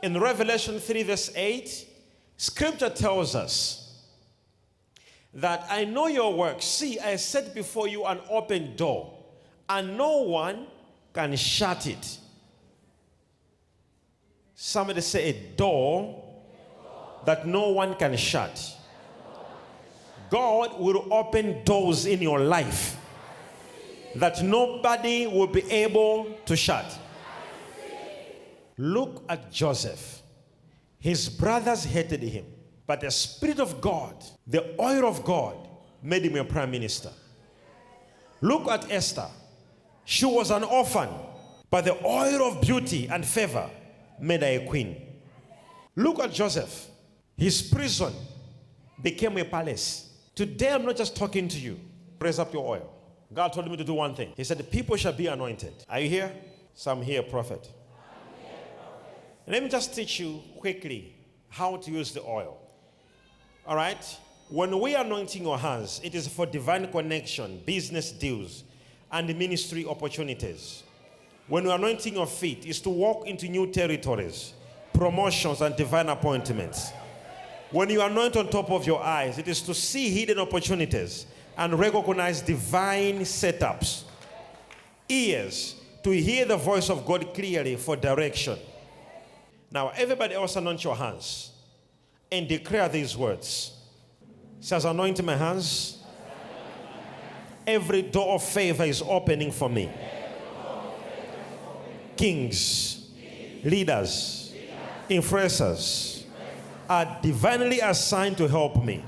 In Revelation 3 verse 8, Scripture tells us that I know your works. See, I set before you an open door, and no one can shut it. Somebody say, a door that no one can shut. God will open doors in your life that nobody will be able to shut. Look at Joseph. His brothers hated him, but the Spirit of God, the oil of God, made him a prime minister. Look at Esther. She was an orphan, but the oil of beauty and favor made her a queen. Look at Joseph. His prison became a palace. Today I'm not just talking to you. Raise up your oil. God told me to do one thing. He said the people shall be anointed. Are you here? Some here, prophet. Let me just teach you quickly how to use the oil. All right? When we are anointing your hands, it is for divine connection, business deals, and ministry opportunities. When we are anointing your feet, it's to walk into new territories, promotions, and divine appointments. When you anoint on top of your eyes, it is to see hidden opportunities and recognize divine setups. Ears, to hear the voice of God clearly for direction. Now, everybody else anoint your hands and declare these words. It says, anoint my hands. Every door of favor is opening for me. Kings, leaders, influencers are divinely assigned to help me.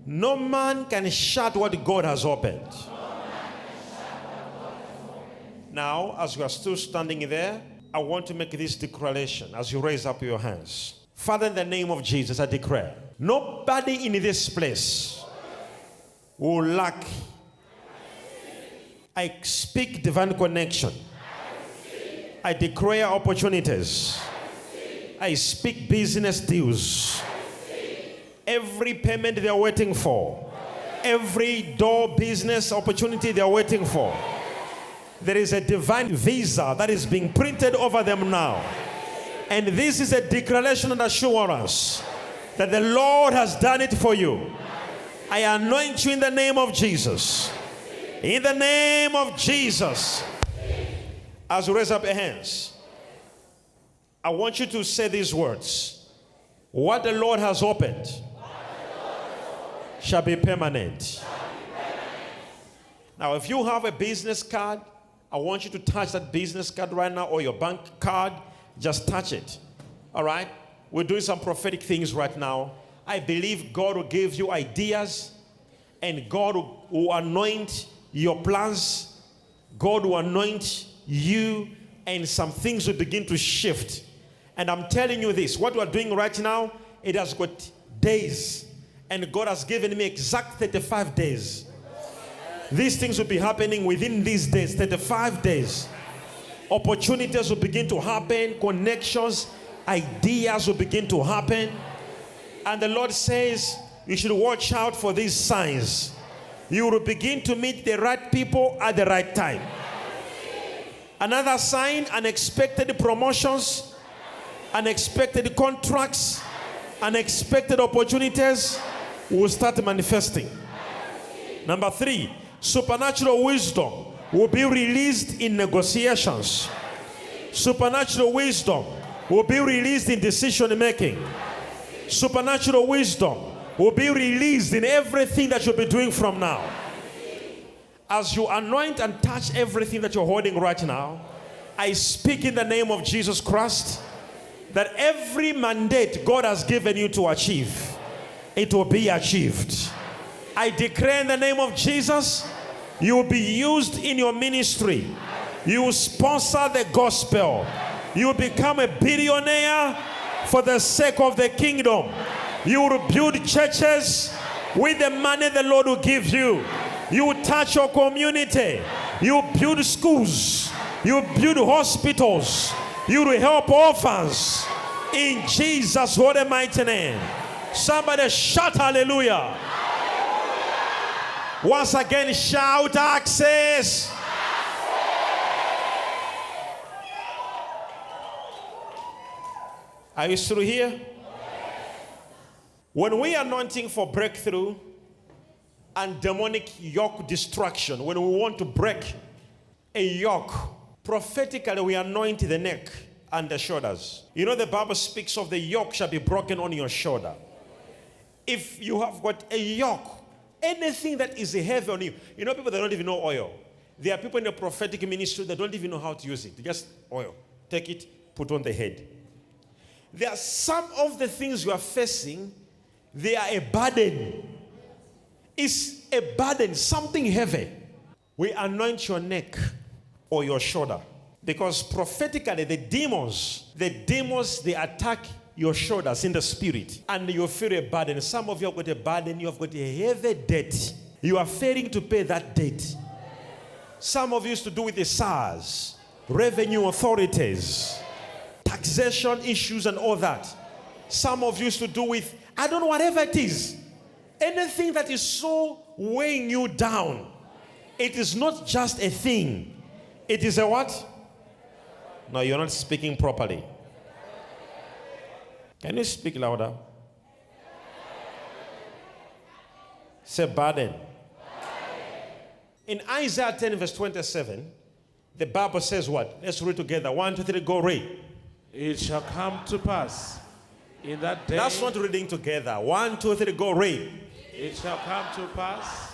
No man can shut what God has opened. Now, as you are still standing there, I want to make this declaration as you raise up your hands. Father, in the name of Jesus, I declare, nobody in this place will lack. I speak divine connection. I declare opportunities. I speak business deals. Every payment they are waiting for, every door business opportunity they are waiting for, there is a divine visa that is being printed over them now. And this is a declaration and assurance that the Lord has done it for you. I anoint you in the name of Jesus. In the name of Jesus. As you raise up your hands, I want you to say these words. What the Lord has opened shall be permanent. Now, if you have a business card, I want you to touch that business card right now, or your bank card. Just touch it. All right? We're doing some prophetic things right now. I believe God will give you ideas, and God will anoint your plans. God will anoint you, and some things will begin to shift. And I'm telling you this, what we're doing right now, it has got days. And God has given me exact 35 days. These things will be happening within these days, 35 days. Opportunities will begin to happen, connections, ideas will begin to happen. And the Lord says, you should watch out for these signs. You will begin to meet the right people at the right time. Another sign, unexpected promotions, unexpected contracts, unexpected opportunities will start manifesting. Number 3, supernatural wisdom will be released in negotiations. Supernatural wisdom will be released in decision making. Supernatural wisdom will be released in everything that you'll be doing from now. As you anoint and touch everything that you're holding right now, I speak in the name of Jesus Christ that every mandate God has given you to achieve, it will be achieved. I declare in the name of Jesus, you will be used in your ministry. You will sponsor the gospel. You will become a billionaire for the sake of the kingdom. You will build churches with the money the Lord will give you. You will touch your community. You will build schools. You will build hospitals. You will help orphans. In Jesus' holy mighty name. Somebody shout hallelujah. Once again, shout access. Are you still here? Yes. When we are anointing for breakthrough and demonic yoke destruction, when we want to break a yoke, prophetically we anoint the neck and the shoulders. You know the Bible speaks of the yoke shall be broken on your shoulder. If you have got a yoke, anything that is heavy on you, you know people that don't even know oil. There are people in the prophetic ministry that don't even know how to use it. Just oil. Take it, put on the head. There are some of the things you are facing, they are a burden. It's a burden, something heavy. We anoint your neck or your shoulder. Because prophetically, the demons, they attack your shoulders in the spirit. And you feel a burden. Some of you have got a burden, you have got a heavy debt. You are failing to pay that debt. Some of you used to do with the SARS, revenue authorities, taxation issues and all that. Some of you used to do with, I don't know, whatever it is. Anything that is so weighing you down. It is not just a thing. It is a what? No, you're not speaking properly. Can you speak louder? Say burden. In Isaiah 10 verse 27, the Bible says what? Let's read together. 1, 2, 3, go read. It shall come to pass in that day. That's not reading together. 1, 2, 3, go read. It shall come to pass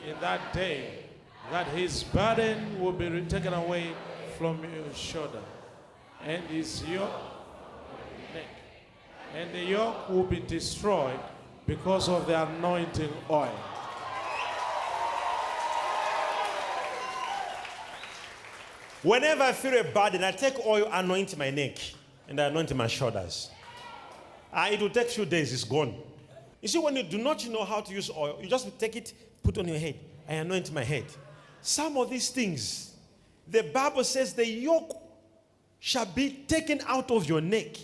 in that day that his burden will be taken away from your shoulder, and his yoke neck, and the yoke will be destroyed because of the anointing oil. Whenever I feel a burden, I take oil, anoint my neck, and I anoint my shoulders. It will take a few days, it's gone. You see, when you do not know how to use oil, you just take it, put on your head. I anoint my head. Some of these things, the Bible says the yoke shall be taken out of your neck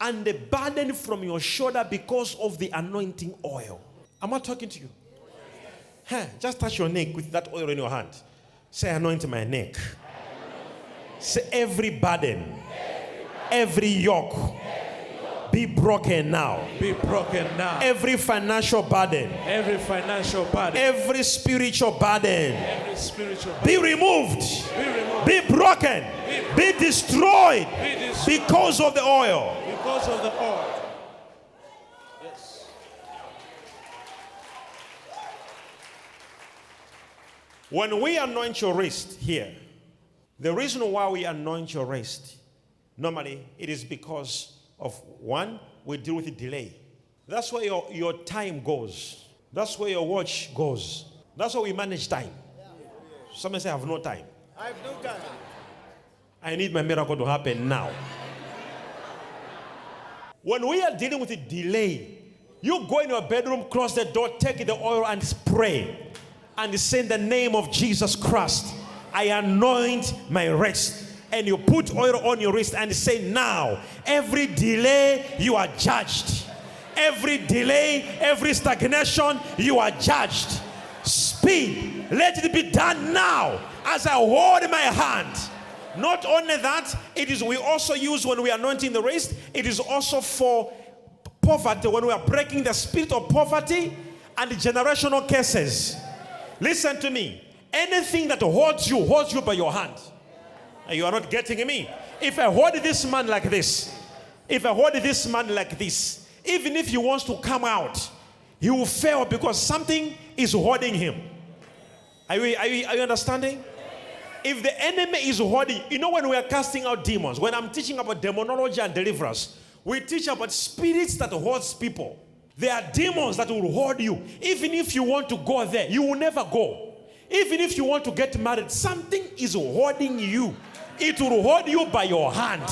and the burden from your shoulder because of the anointing oil. Am I talking to you? Just touch your neck with that oil in your hand. Say, anoint my neck. Say, every burden, every yoke, be broken now. Be broken now. Every financial burden. Every financial burden. Every spiritual burden. Every spiritual burden. Be removed. Be broken. Be destroyed. Because of the oil. Because of the oil. Yes. When we anoint your wrist here, the reason why we anoint your wrist, normally it is because of one, we deal with the delay. That's where your time goes. That's where your watch goes. That's why we manage time. Someone say, I have no time. I have no time. I need my miracle to happen now. When we are dealing with a delay, you go in your bedroom, close the door, take the oil and pray. And say in the name of Jesus Christ, I anoint my wrist. And you put oil on your wrist and say, now, every delay, you are judged. Every delay, every stagnation, you are judged. Speed, let it be done now as I hold my hand. Not only that, it is we also use when we are anointing the wrist, it is also for poverty, when we are breaking the spirit of poverty and the generational curses. Listen to me. Anything that holds you by your hand. And you are not getting me. If I hold this man like this, even if he wants to come out, he will fail because something is holding him. Are you understanding? If the enemy is holding, you know, when we are casting out demons, when I'm teaching about demonology and deliverance, we teach about spirits that holds people. There are demons that will hold you. Even if you want to go there, you will never go. Even if you want to get married, something is holding you. It will hold you by your hand.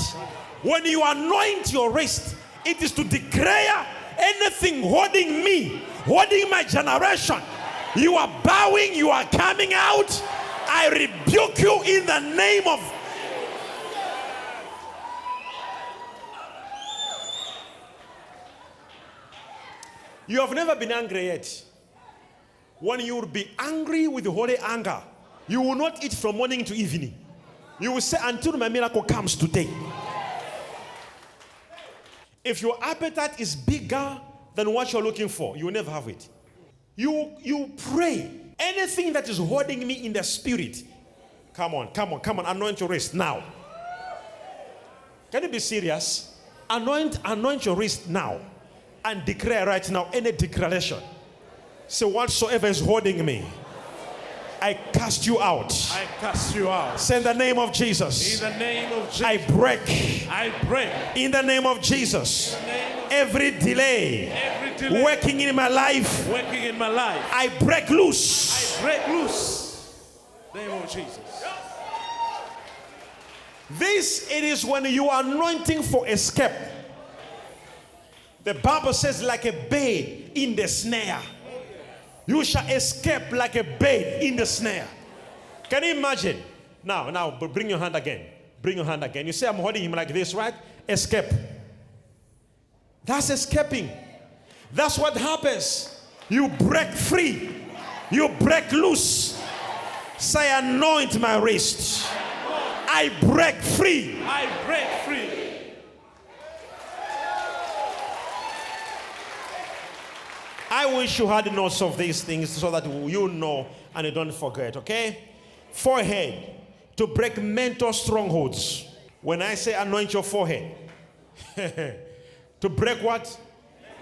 When you anoint your wrist, it is to declare anything holding me, holding my generation. You are bowing, you are coming out. I rebuke you in the name of... You have never been angry yet. When you will be angry with holy anger, you will not eat from morning to evening. You will say, until my miracle comes today. If your appetite is bigger than what you're looking for, you will never have it. You pray. Anything that is holding me in the spirit, come on, anoint your wrist now. Can you be serious? Anoint your wrist now and declare right now any declaration. Say, whatsoever is holding me, I cast you out. I cast you out. Say in the name of Jesus. In the name of Jesus. I break. I break. In the name of Jesus. Every delay working in my life. Working in my life. I break loose. I break loose. Name of Jesus. This it is when you are anointing for escape. The Bible says, like a bird in the snare. You shall escape like a bird in the snare. Can you imagine? Now, bring your hand again. Bring your hand again. You say, I'm holding him like this, right? Escape. That's escaping. That's what happens. You break free. You break loose. Say, anoint my wrist. I break free. I break free. I wish you had notes of these things so that you know and you don't forget, okay? Forehead, to break mental strongholds. When I say anoint your forehead, to break what?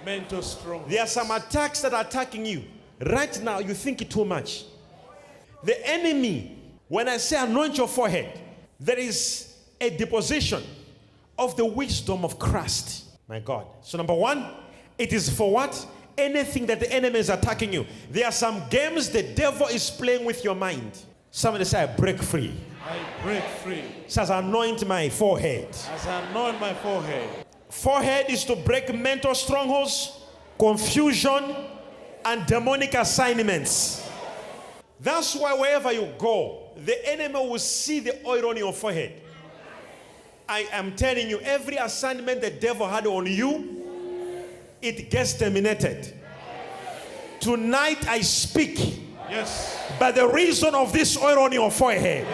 Mental strongholds. There are some attacks that are attacking you. Right now, you think it too much. The enemy, when I say anoint your forehead, there is a deposition of the wisdom of Christ. My God. So number one, it is for what? Anything that the enemy is attacking you. There are some games the devil is playing with your mind. Somebody say, I break free. I break free. Says, anoint my forehead. As I anoint my forehead. Forehead is to break mental strongholds, confusion, and demonic assignments. That's why wherever you go, the enemy will see the oil on your forehead. I am telling you, every assignment the devil had on you, it gets terminated. Tonight I speak. Yes. By the reason of this oil on your forehead,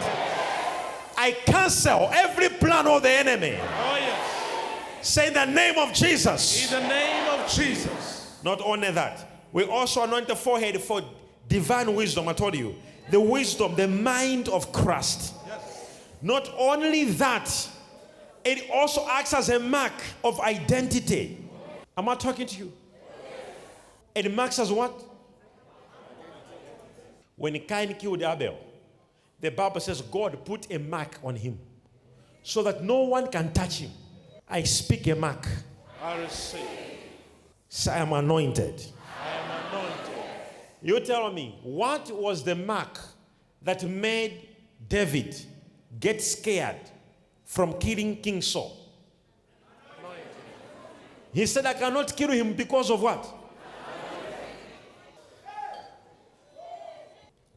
I cancel every plan of the enemy. Oh yes. Say in the name of Jesus. In the name of Jesus. Not only that, we also anoint the forehead for divine wisdom. I told you, the wisdom, the mind of Christ. Yes. Not only that, it also acts as a mark of identity. Am I talking to you? It marks as what? When Cain killed Abel, the Bible says God put a mark on him so that no one can touch him. I speak a mark. I receive. So I am anointed. I am anointed. You tell me, what was the mark that made David get scared from killing King Saul? He said, I cannot kill him because of what?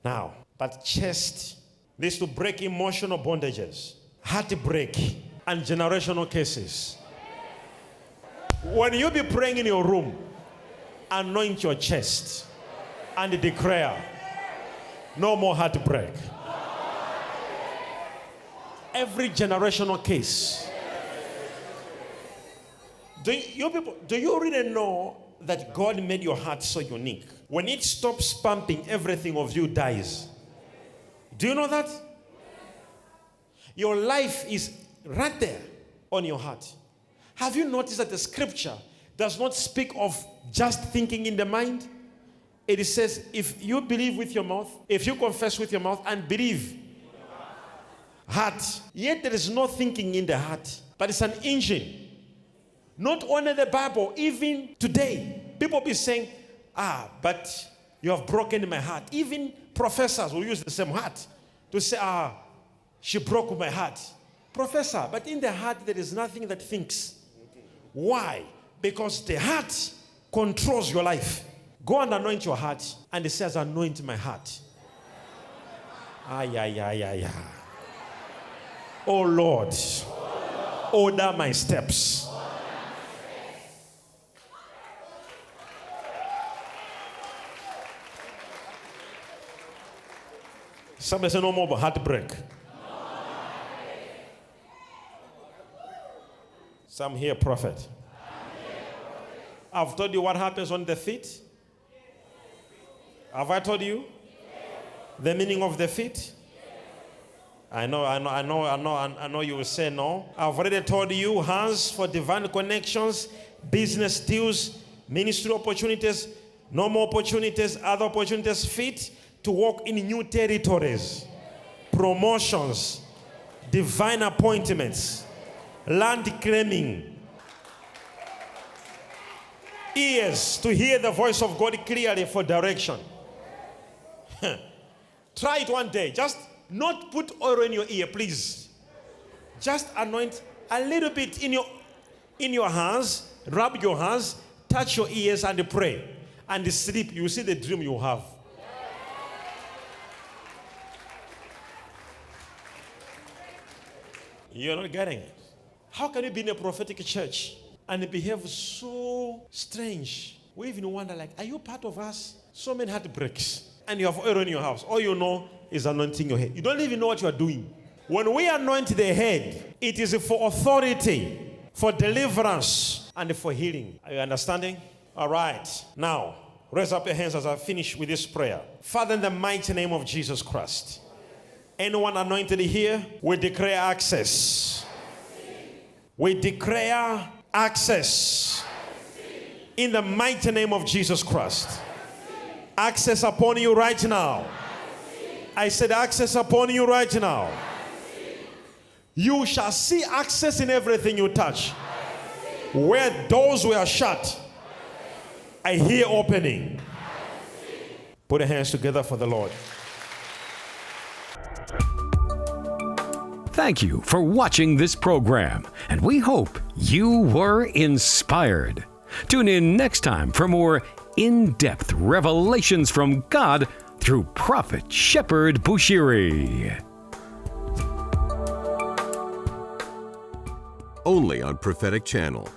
Now, but chest, this to break emotional bondages, heartbreak, and generational cases. When you be praying in your room, anoint your chest and declare, no more heartbreak. Every generational case. Do you really know that God made your heart so unique? When it stops pumping, everything of you dies. Do you know that? Your life is right there on your heart. Have you noticed that the scripture does not speak of just thinking in the mind? It says, if you believe with your mouth, if you confess with your mouth and believe, heart. Yet there is no thinking in the heart, but it's an engine. Not only the Bible, even today, people be saying, but you have broken my heart. Even professors will use the same heart to say, she broke my heart. Professor, but in the heart there is nothing that thinks. Why? Because the heart controls your life. Go and anoint your heart. And it says, anoint my heart. Oh Lord, order my steps. Somebody say no more heartbreak. Some here, prophet. I've told you what happens on the feet. Have I told you the meaning of the feet? I know you will say no. I've already told you hands for divine connections, business deals, ministry opportunities, normal opportunities, other opportunities, feet to walk in new territories, promotions, divine appointments, land claiming, ears to hear the voice of God clearly for direction. Try it one day. Just not put oil in your ear, please. Just anoint a little bit in your hands, rub your hands, touch your ears and pray. And sleep, you see the dream you have. You're not getting it. How can you be in a prophetic church and behave so strange? We even wonder, like, are you part of us? So many heartbreaks. And you have oil in your house. All you know is anointing your head. You don't even know what you are doing. When we anoint the head, it is for authority, for deliverance, and for healing. Are you understanding? All right. Now, raise up your hands as I finish with this prayer. Father, in the mighty name of Jesus Christ, anyone anointed here, we declare access. We declare access. In the mighty name of Jesus Christ. Access upon you right now. I said access upon you right now. You shall see access in everything you touch. Where doors were shut, I hear opening. Put your hands together for the Lord. Thank you for watching this program, and we hope you were inspired. Tune in next time for more in-depth revelations from God through Prophet Shepherd Bushiri. Only on Prophetic Channel.